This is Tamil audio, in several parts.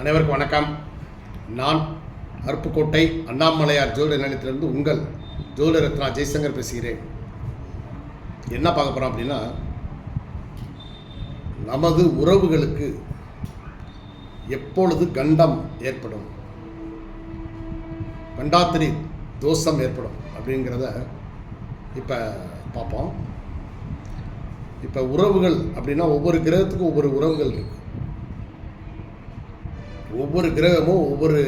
அனைவருக்கும் வணக்கம். நான் அருப்புக்கோட்டை அண்ணாமலையார் ஜோதிட நிலையத்திலிருந்து உங்கள் ஜோதிட ரத்னா ஜெய்சங்கர் பேசுகிறேன். என்ன பார்க்க போகிறோம் அப்படின்னா, நமது உறவுகளுக்கு எப்பொழுது கண்டம் ஏற்படும், கண்டாத்திரி தோஷம் ஏற்படும் அப்படிங்கிறத இப்போ பார்ப்போம். இப்போ உறவுகள் அப்படின்னா ஒவ்வொரு கிரகத்துக்கும் ஒவ்வொரு உறவுகள் இருக்குது. ஒவ்வொரு கிரகமும் ஒவ்வொரு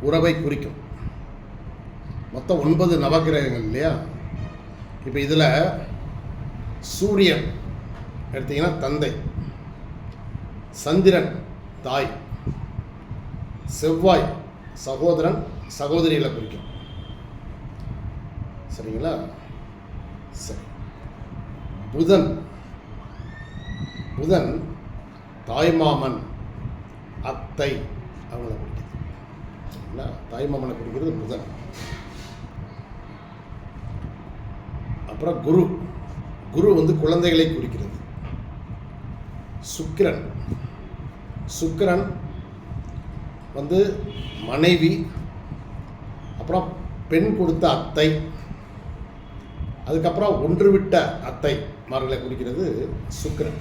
உறவை குறிக்கும். மொத்தம் 9 நவகிரகங்கள் இல்லையா? இப்போ இதில் சூரியன் எடுத்தீங்கன்னா தந்தை, சந்திரன் தாய், செவ்வாய் சகோதரன் சகோதரிகளை குறிக்கும். சரிங்களா? சரி. புதன் தாய்மாமன் அத்தை அவங்களை குறிக்கிறது. சரிங்களா? தாய்மாமனை குறிக்கிறது புதன். அப்புறம் குரு வந்து குழந்தைகளை குறிக்கிறது. சுக்கிரன் வந்து மனைவி, அப்புறம் பெண் கொடுத்த அத்தை, அதுக்கப்புறம் ஒன்றுவிட்ட அத்தை மார்களை குறிக்கிறது சுக்கிரன்.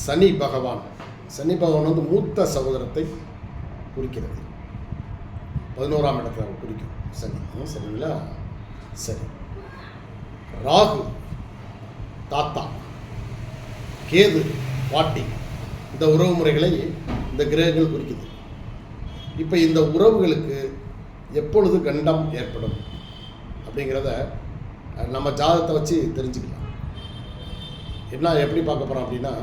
சனி பகவான் வந்து மூத்த சகோதரத்தை குறிக்கிறது. 11ஆம் இடத்தை குறிக்கும் சனி. சரிங்களா? சரி. ராகு தாத்தா, கேது பாட்டி. இந்த உறவு முறைகளை இந்த கிரகங்கள் குறிக்குது. இப்போ இந்த உறவுகளுக்கு எப்பொழுது கண்டம் ஏற்படும் அப்படிங்கிறத நம்ம ஜாதகத்தை வச்சு தெரிஞ்சுக்கலாம். எப்படி பார்க்க போகிறோம் அப்படின்னா,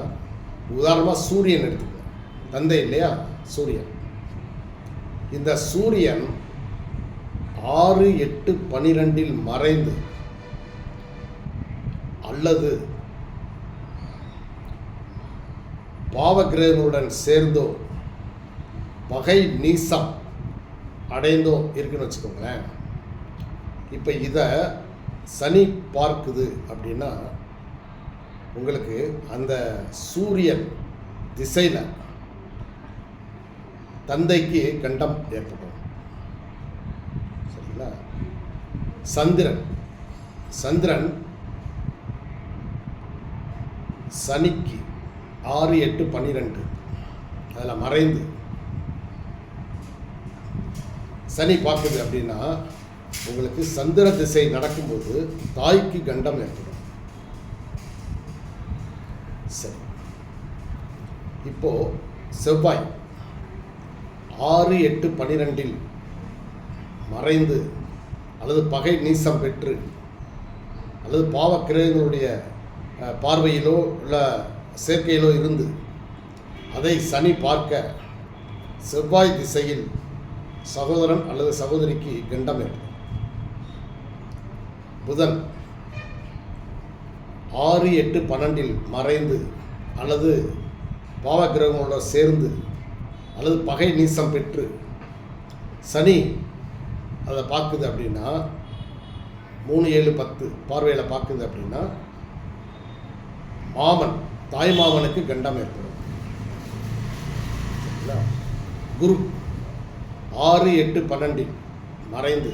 உதாரணமாக சூரியன் எடுத்துக்கலாம். தந்தை இல்லையா? சூரியன். இந்த சூரியன் 6, 8, 12 மறைந்து அல்லது பாவகிரகங்களுடன் சேர்ந்தோ பகை நீசம் அடைந்தோ இருக்குன்னு வச்சுக்கோங்களேன். இப்போ இதை சனி பார்க்குது அப்படின்னா உங்களுக்கு அந்த சூரியன் திசையில் தந்தைக்கு கண்டம் ஏற்படும். சரிங்களா? சந்திரன் சனிக்கு 6, 8, 12 அதில் மறைந்து சனி பார்க்குது அப்படின்னா உங்களுக்கு சந்திர திசை நடக்கும்போது தாய்க்கு கண்டம் ஏற்படும். சரி. இப்போ செவ்வாய் 6, 8, 12 மறைந்து அல்லது பகை நீசம் பெற்று அல்லது பாவக்கிரகங்களுடைய பார்வையிலோ இல்லை சேர்க்கையிலோ இருந்து அதை சனி பார்க்க செவ்வாய் திசையில் சகோதரன் அல்லது சகோதரிக்கு கண்டம் ஏற்படும். புதன் 6, 8, 12 மறைந்து அல்லது பாவக்கிரகங்களோட சேர்ந்து அல்லது பகை நீசம் பெற்று சனி அதை பார்க்குது அப்படின்னா 3, 7, 10 பார்வையில் பார்க்குது அப்படின்னா தாய் மாமனுக்கு கண்டம் ஏற்படும். குரு 6, 8, 12 மறைந்து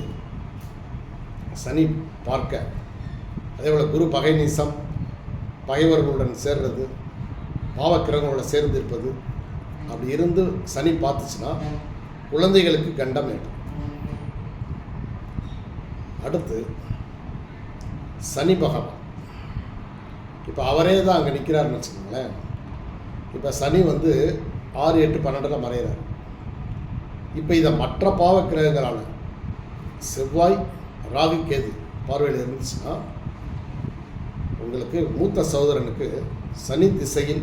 சனி பார்க்க, அதே போல் குரு பகை நீசம், பகைவர்களுடன் சேர்றது, பாவக்கிரகங்களோட சேர்ந்து இருப்பது, அப்படி இருந்து சனி பார்த்துச்சுன்னா குழந்தைகளுக்கு கண்டம் ஏற்படும். அடுத்து சனி பகவான். இப்போ அவரே தான் அங்கே நிற்கிறாருன்னு வச்சுக்கோங்களேன். இப்போ சனி வந்து 6, 8, 12 மறைகிறார். இப்போ இதை மற்ற பாவக்கிரகங்களான செவ்வாய், ராகு, கேது பார்வையில் இருந்துச்சுன்னா உங்களுக்கு மூத்த சகோதரனுக்கு சனி திசையில்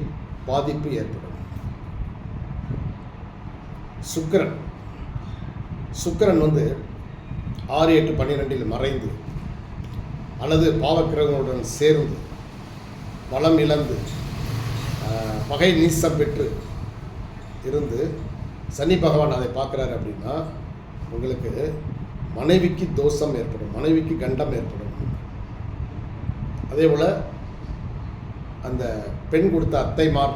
பாதிப்பு ஏற்படும். சுக்கிரன் வந்து 6, 8, 12 மறைந்து அல்லது பாவக்கிரகங்களுடன் சேர்ந்து பலம் இழந்து பகை நீசம் பெற்று இருந்து சனி பகவான் அதை பார்க்குறாரு அப்படின்னா உங்களுக்கு மனைவிக்கு தோஷம் ஏற்படும், மனைவிக்கு கண்டம் ஏற்படும். அதே போல் அந்த பெண் கொடுத்த அத்தைமார்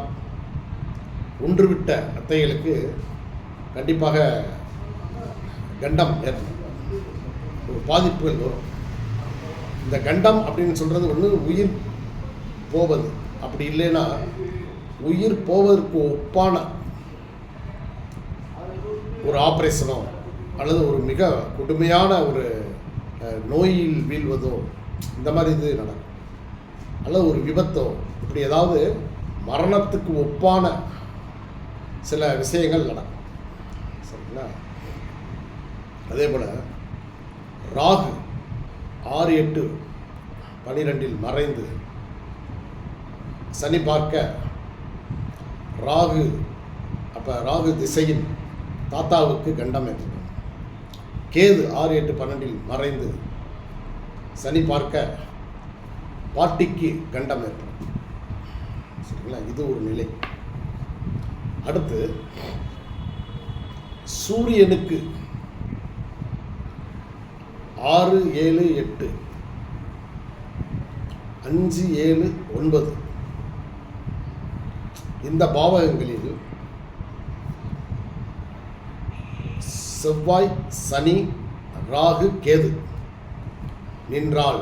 ஒன்றுவிட்ட அத்தைகளுக்கு கண்டிப்பாக கண்டம் ஏற்படும், ஒரு பாதிப்புகள் வரும். இந்த கண்டம் அப்படின்னு சொல்கிறது ஒன்று உயிர் போவது, அப்படி இல்லைன்னா உயிர் போவதற்கு ஒப்பான ஒரு ஆப்ரேஷனோ அல்லது ஒரு மிக கொடுமையான ஒரு நோயில் வீழ்வதோ இந்த மாதிரி இது நடக்கும், அல்லது ஒரு விபத்தோ, இப்படி ஏதாவது மரணத்துக்கு ஒப்பான சில விஷயங்கள் நடக்கும். சரிங்களா? அதே போல் ராகு 6, 8, 12 மறைந்து சனி பார்க்க ராகு, அப்போ ராகு திசையில் தாத்தாவுக்கு கண்டம் ஏற்படும். கேது 6, 8, 12 மறைந்து சனி பார்க்க பாட்டிக்கு கண்டம் ஏற்படும். சரிங்களா? இது ஒரு நிலை. அடுத்து சூரியனுக்கு 6, 7, 8, 5, 7, 9 இந்த பாவகங்களில் செவ்வாய், சனி, ராகு, கேது நின்றால்,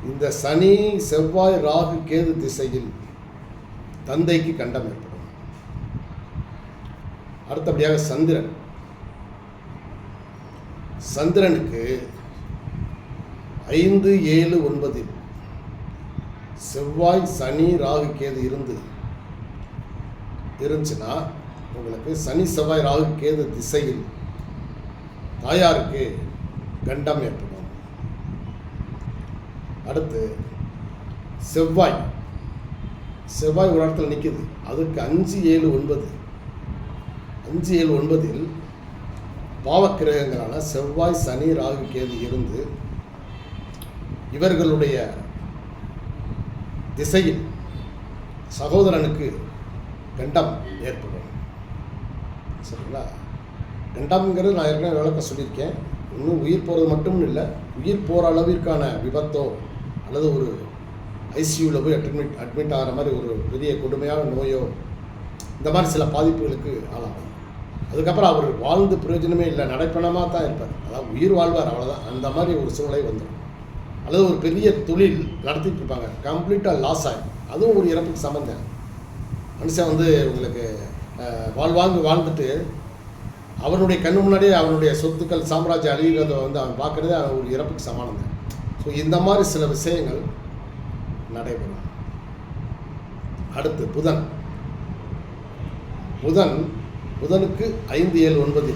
இந்த சனி, செவ்வாய், ராகு, கேது திசையில் தந்தைக்கு கண்டம் ஏற்படும். அடுத்தபடியாக சந்திரன், சந்திரனுக்கு 5, 7, 9 செவ்வாய், சனி, ராகு, கேது இருந்துச்சுன்னா உங்களுக்கு சனி, செவ்வாய், ராகு, கேது திசையில் தாயாருக்கு கண்டம் ஏற்படும். அடுத்து செவ்வாய் ஒரு இடத்துல நிற்குது, அதுக்கு 5, 7, 9 5, 7, 9 பாவக்கிரகங்களான செவ்வாய், சனி, ராகு, கேது இருந்து இவர்களுடைய திசையில் சகோதரனுக்கு கண்டம் ஏற்படும். சரிங்களா? கண்டம்ங்கிறது நான் ஏற்கனவே விளக்கம் சொல்லியிருக்கேன். இன்னும் உயிர் போகிறது மட்டும் இல்லை, உயிர் போகிற அளவிற்கான விபத்தோ அல்லது ஒரு ஐசியூவில் போய் அட்மிட் ஆகிற மாதிரி ஒரு பெரிய கொடுமையான நோயோ, இந்த மாதிரி சில பாதிப்புகளுக்கு ஆளாகும். அதுக்கப்புறம் அவர் வாழ்ந்து பிரயோஜனமே இல்லை, நடைப்பணமாக தான் இருப்பார், அதாவது உயிர் வாழ்வார், அவ்வளோதான். அந்த மாதிரி ஒரு சூழ்நிலை வந்துடும். அல்லது ஒரு பெரிய தொழில் நடத்திட்டு இருப்பாங்க, கம்ப்ளீட்டாக லாஸ் ஆகும், அதுவும் ஒரு இறப்புக்கு சம்பந்தம். மனுஷன் உங்களுக்கு வாழ்ந்துட்டு அவனுடைய கண்ணு முன்னாடியே அவனுடைய சொத்துக்கள் சாம்ராஜ்யம் அழிகிறத அவன் பார்க்குறதே ஒரு இறப்புக்கு சமானம் தான். ஸோ இந்த மாதிரி சில விஷயங்கள் நடைபெறும். அடுத்து புதனுக்கு 5, 7, 9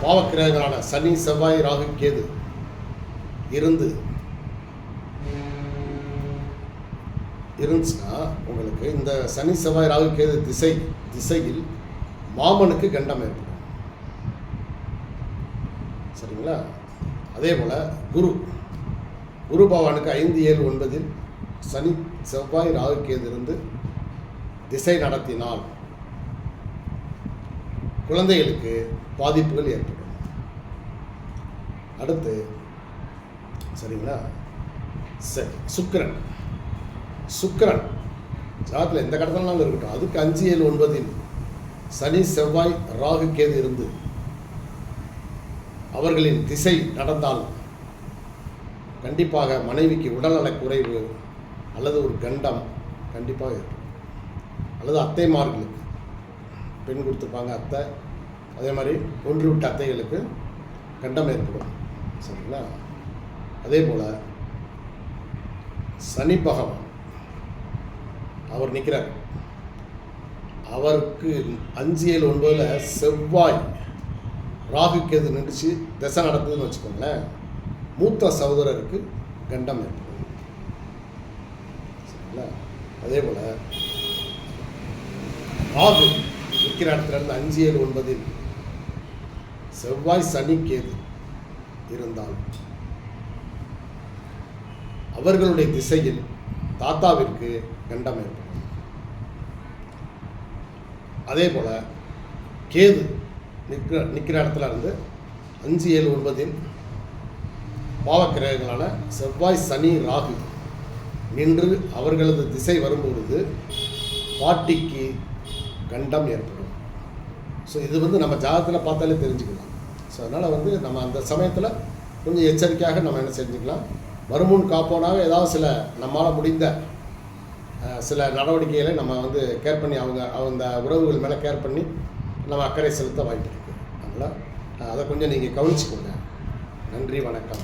பாவக்கிரகங்களான சனி, செவ்வாய், ராகு, கேது இருந்துச்சுன்னா உங்களுக்கு இந்த சனி, செவ்வாய், ராகு, கேது திசையில் மாமனுக்கு கண்டம் ஏற்படும். சரிங்களா? அதே போல் குரு பகவானுக்கு 5, 7, 9 சனி, செவ்வாய், ராகு, கேது இருந்து திசை நடத்தினால் குழந்தைகளுக்கு பாதிப்புகள் ஏற்படும். அடுத்து சரிங்களா? சரி, சுக்கிரன் ஜாதகத்தில் எந்த கடத்தனாலும் இருக்கட்டும், அதுக்கு 5, 7, 9 சனி, செவ்வாய், ராகு, கேது இருந்து அவர்களின் திசை நடந்தால் கண்டிப்பாக மனைவிக்கு உடல்நலக் குறைவு அல்லது ஒரு கண்டம் கண்டிப்பாக இருக்கும். அல்லது அத்தைமார்களுக்கு பெண் கொடுத்துருப்பாங்க அத்தை, அதே மாதிரி ஒன்று விட்ட அத்தைகளுக்கு கண்டம் ஏற்படும். சரிங்களா? அதே போல் சனி பகவான் அவர் நிற்கிறார், அவருக்கு 5, 7, 9 செவ்வாய், ராகு, கேது நின்றுச்சு திசை நடக்குதுன்னு வச்சுக்கோங்களேன், மூத்த சகோதரருக்கு கண்டம் ஏற்படும். சரிங்களா? அதே போல் ராகு நிற்கிற இடத்துல இருந்து 5, 7, 9 செவ்வாய், சனி, கேது இருந்தால் அவர்களுடைய திசையில் தாத்தாவிற்கு கண்டம் ஏற்படும். அதே போல் கேது நிற்கிற இடத்துல இருந்து 5, 7, 9 பாவக்கிரகங்களான செவ்வாய், சனி, ராகு நின்று அவர்களது திசை வரும்பொழுது பாட்டிக்கு கண்டம் ஏற்படும். ஸோ இது வந்து நம்ம ஜாதகத்தில் பார்த்தாலே தெரிஞ்சுக்கலாம். ஸோ அதனால் வந்து நம்ம அந்த சமயத்தில் கொஞ்சம் எச்சரிக்கையாக நம்ம என்ன செஞ்சுக்கலாம், வருமுன் காப்போனாக ஏதாவது சில நம்மளால் முடிந்த சில நடவடிக்கைகளை நம்ம வந்து கேர் பண்ணி அந்த உறவுகள் மேலே கேர் பண்ணி நம்ம அக்கறை செலுத்த வாய்ப்பு இருக்குது. அதனால் அதை கொஞ்சம் நீங்கள் கவனிச்சுக்கோங்க. நன்றி, வணக்கம்.